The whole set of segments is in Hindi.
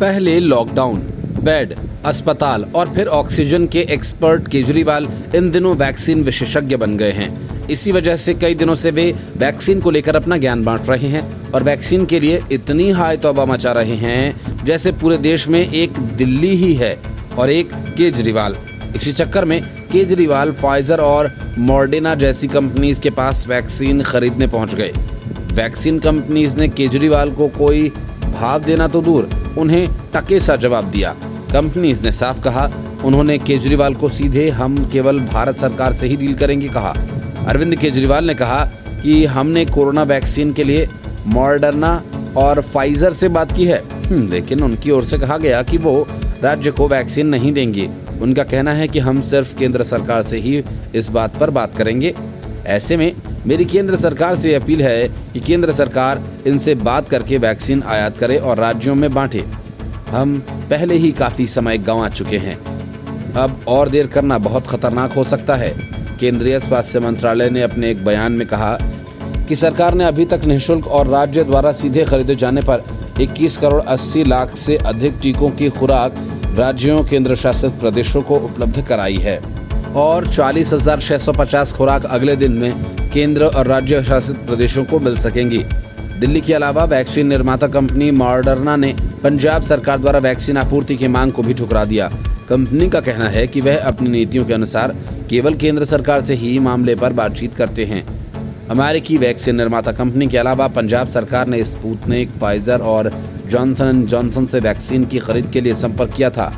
पहले लॉकडाउन, बेड, अस्पताल और फिर ऑक्सीजन के एक्सपर्ट केजरीवाल इन दिनों वैक्सीन विशेषज्ञ बन गए हैं। इसी वजह से कई दिनों से वे वैक्सीन को लेकर अपना ज्ञान बांट रहे हैं और वैक्सीन के लिए इतनी हाय तौबा मचा रहे हैं जैसे पूरे देश में एक दिल्ली ही है और एक केजरीवाल। इसी चक्कर में केजरीवाल फाइजर और मॉडर्ना जैसी कंपनीज के पास वैक्सीन खरीदने पहुंच गए। वैक्सीन कंपनीज ने केजरीवाल को कोई भाव देना तो दूर, उन्हें टके सा जवाब दिया। कंपनीज ने साफ कहा, उन्होंने केजरीवाल को सीधे हम केवल भारत सरकार से ही डील करेंगे कहा। अरविंद केजरीवाल ने कहा कि हमने कोरोना वैक्सीन के लिए मॉडर्ना और फाइजर से बात की है, लेकिन उनकी ओर से कहा गया कि वो राज्य को वैक्सीन नहीं देंगे। उनका कहना है कि हम सिर्फ केंद्र सरकार से ही इस बात पर बात करेंगे। ऐसे में मेरी केंद्र सरकार से अपील है कि केंद्र सरकार इनसे बात करके वैक्सीन आयात करे और राज्यों में बांटे। हम पहले ही काफी समय गंवा चुके हैं, अब और देर करना बहुत खतरनाक हो सकता है। केंद्रीय स्वास्थ्य मंत्रालय ने अपने एक बयान में कहा कि सरकार ने अभी तक निःशुल्क और राज्य द्वारा सीधे खरीदे जाने पर 21 करोड़ 80 लाख से अधिक टीकों की खुराक राज्यों केंद्र शासित प्रदेशों को उपलब्ध कराई है और 40,650 खुराक अगले दिन में केंद्र और राज्य शासित प्रदेशों को मिल सकेंगी। दिल्ली के अलावा वैक्सीन निर्माता कंपनी मॉडर्ना ने पंजाब सरकार द्वारा वैक्सीन आपूर्ति की मांग को भी ठुकरा दिया। कंपनी का कहना है कि वह अपनी नीतियों के अनुसार केवल केंद्र सरकार से ही मामले पर बातचीत करते हैं। अमेरिकी वैक्सीन निर्माता कंपनी के अलावा पंजाब सरकार ने स्पुतनिक, फाइजर और जॉनसन एंड जॉनसन से वैक्सीन की खरीद के लिए संपर्क किया था।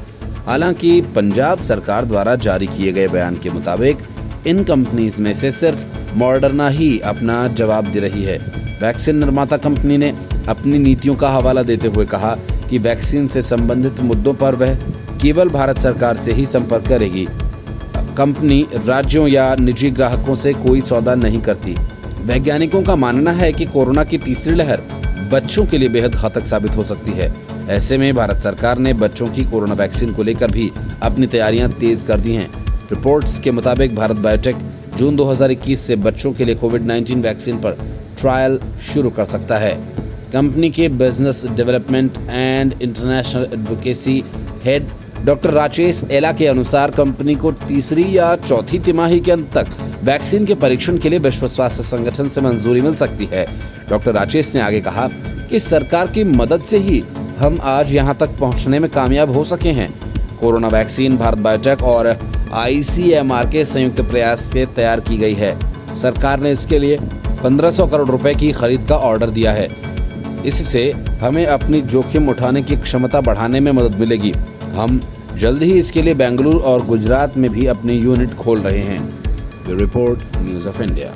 हालांकि पंजाब सरकार द्वारा जारी किए गए बयान के मुताबिक इन कंपनीज में से सिर्फ मॉडर्ना ही अपना जवाब दे रही है। वैक्सीन निर्माता कंपनी ने अपनी नीतियों का हवाला देते हुए कहा कि वैक्सीन से संबंधित मुद्दों पर वह केवल भारत सरकार से ही संपर्क करेगी। कंपनी राज्यों या निजी ग्राहकों से कोई सौदा नहीं करती। वैज्ञानिकों का मानना है कि कोरोना की तीसरी लहर बच्चों के लिए बेहद घातक साबित हो सकती है। ऐसे में भारत सरकार ने बच्चों की कोरोना वैक्सीन को लेकर भी अपनी तैयारियां तेज कर दी हैं। रिपोर्ट्स के मुताबिक भारत बायोटेक जून 2021 से बच्चों के लिए कोविड-19 वैक्सीन पर ट्रायल शुरू कर सकता है। कंपनी के business development and international advocacy head doctor Rajesh एला के अनुसार कंपनी को तीसरी या चौथी तिमाही के अंत तक वैक्सीन के परीक्षण के लिए विश्व स्वास्थ्य संगठन से मंजूरी मिल सकती है। डॉक्टर राजेश ने आगे कहा कि सरकार की मदद से ही हम आज यहां तक पहुंचने में कामयाब हो सके हैं। कोरोना वैक्सीन भारत बायोटेक और ICMR के संयुक्त प्रयास से तैयार की गई है। सरकार ने इसके लिए 1500 करोड़ रुपए की खरीद का ऑर्डर दिया है। इससे हमें अपनी जोखिम उठाने की क्षमता बढ़ाने में मदद मिलेगी। हम जल्द ही इसके लिए बेंगलुरु और गुजरात में भी अपनी यूनिट खोल रहे हैं। Report news of India.